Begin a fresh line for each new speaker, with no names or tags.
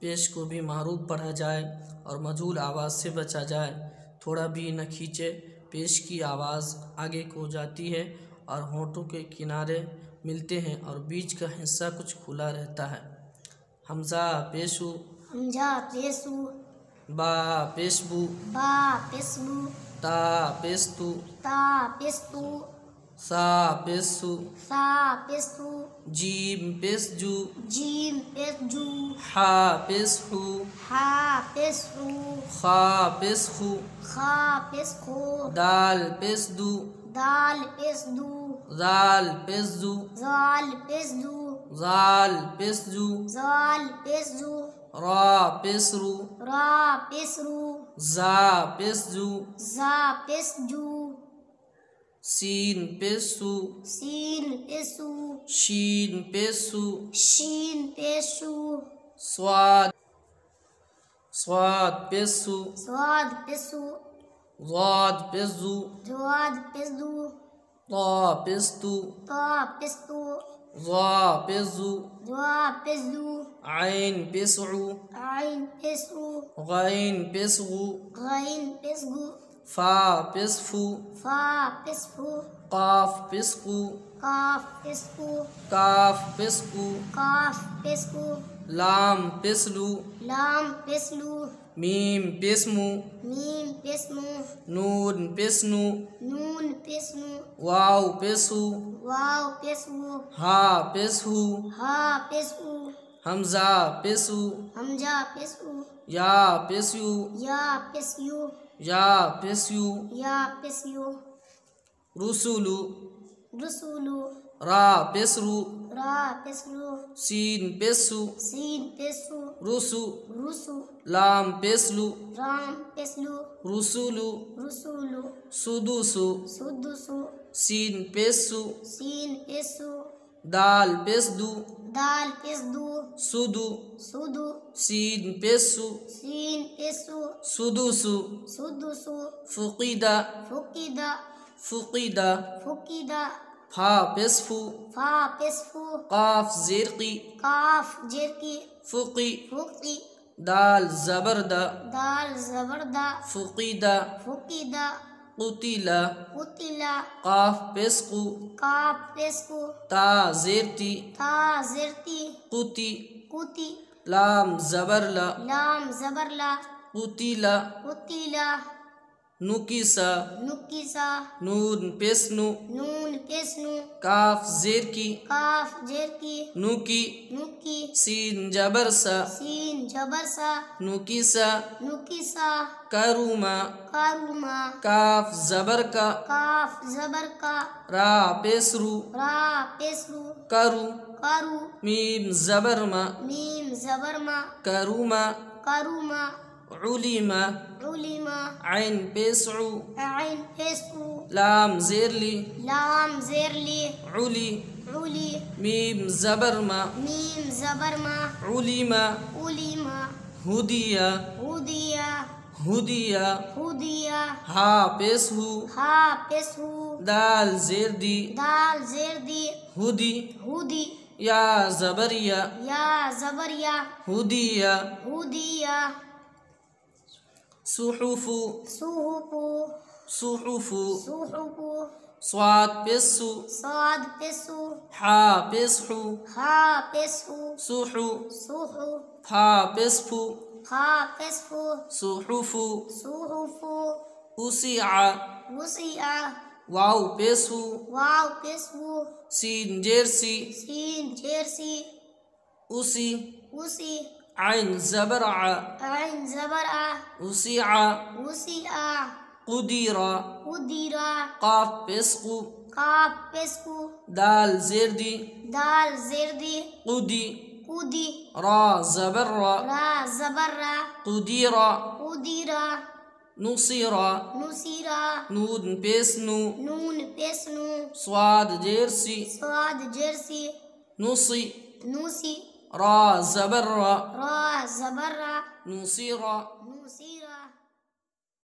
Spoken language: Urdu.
پیش کو بھی معروف پڑھا جائے اور مجہول آواز سے بچا جائے۔ تھوڑا بھی نہ کھینچے، پیش کی آواز آگے کو جاتی ہے اور ہونٹوں کے کنارے ملتے ہیں اور بیچ کا حصہ کچھ کھلا رہتا ہے۔ حمزہ پیشو،
حمزہ پیسو،
با پیشبو،
با پیسبو،
تا پیستو،
تا پیستو،
سا پیسو،
سا پیسو،
جیم پیسجو،
جیم پیسجو،
حا پیسحو،
حا پیسحو،
خا پیسخو،
خا پیسخو،
دال پیسدو،
دال پیسدو،
زال پیسدو،
زال پیسدو،
زال پیسجو،
زال پیسجو،
را پیسرو،
را پیسرو،
زا پیسجو،
زا پیسجو،
سین پیسو،
سین پیسو،
شین پیسو،
شین پیسو،
صاد، صاد پیسو،
صاد پیسو،
ضاد پیسو،
جواد پیسدو،
طا پیستو،
طا پیستو،
ضا پیسو،
جوا پیسدو،
عین پیسعو،
عین پیسو،
غین پیسغو،
غین پیسگو،
فا پیسفو،
فا پیسفو،
قاف پیسقو،
قاف پیسکو،
کاف پیسقو،
قاف پیسکو،
لام پیسلو،
لام پیسلو،
میم پیسمو،
میم پیسمو،
نون پیسنو،
نون پیسنو،
واو پیسو،
واو پیسو،
ہا پیسہو،
ہا پیسو،
حمزہ پیسو،
حمزہ پیسو،
یا پیسیو،
یا پیسیو،
یا پیسیو،
یا پیسیو،
رسولو،
رسولو،
را پیسرو،
را پیسرو،
سین پیسو،
سین پیسو،
رسو،
رسو،
لام پیسلو،
رام پیسلو،
رسولو،
رسولو،
سدوسو،
سدسو،
سین پیسو،
سین پیسو،
دال پیسدو،
دال پیسدو،
سدو،
سدو،
سین پیسو،
سین پیسو،
سدوسو،
سدسو،
فقیدہ،
فقیدہ،
فقیدہ،
فقیدہ،
فا پیسفو،
فا پیسفو،
قاف زیرقی،
کاف جرکی،
فقی،
فقی،
دال زبردہ،
دال زبردہ،
فقیدہ،
فقیدہ،
قتیلہ،
قتلا،
قاف پیسقو،
کاف پیسکو،
تا زیرتی،
تا زرتی،
قتی،
قتی،
لام زبرلا،
لام زبرلا،
قتیلہ،
قتیلا،
نکیسا،
نکیسا،
نون پیسنو،
نون پیسنو،
کاف زیرکی،
کاف جرکی،
نوکی،
نکی،
سین جبرسا،
سین جبرسا،
نکیسا،
نکیسا،
کروما،
کاروما،
کاف زبر کا،
کاف زبر کا،
را پیسرو،
را پیسرو،
کرو،
کارو،
میم زبرما،
میم زبرما،
کروما،
کاروما،
علیما،
علیما،
عین پیسعو،
عین پیسو،
لام زیرلی،
لام زیرلی،
علی،
علی،
میم زبرما،
میم زبرما،
علیما،
علیما،
ہدیہ،
ہودیا،
ہدیہ،
ہودیا،
ہا پیسہو،
ہا پیسو،
دال زیردی،
دال زیردی،
ہدی،
ہودی،
یا زبریہ،
یا زبریا،
ہدیہ،
ہودیا،
صحفو،
صحفو،
صحفو،
صحفو،
صاد پیسو،
صاد پیسو،
حا پیسحو،
ہا پیسو،
صحو،
صحو،
فا پیسفو،
ہا پیسفو،
صحفو،
صحفو،
اسیع،
وسیع،
واو پیسو،
واو پیسو،
سین جیرسی،
سین جیرسی،
اسی،
اسی،
عین زبرع،
عین زبرآ،
اسیع،
وسیع،
قدیرہ،
قدیرہ،
قاف پیسقو،
کاف پیسکو،
دال زیردی،
دال زیردی،
قدی،
قدی،
را زبرہ،
را زبرہ،
قدیرہ،
قدیرہ،
نصیرہ،
نصیرہ،
نون پیسنو،
نون پیسنو،
صاد جیرسی،
صاد جرسی،
نصی،
نوسی،
را زبرہ،
را زبرہ،
نصیرہ،
نوسی،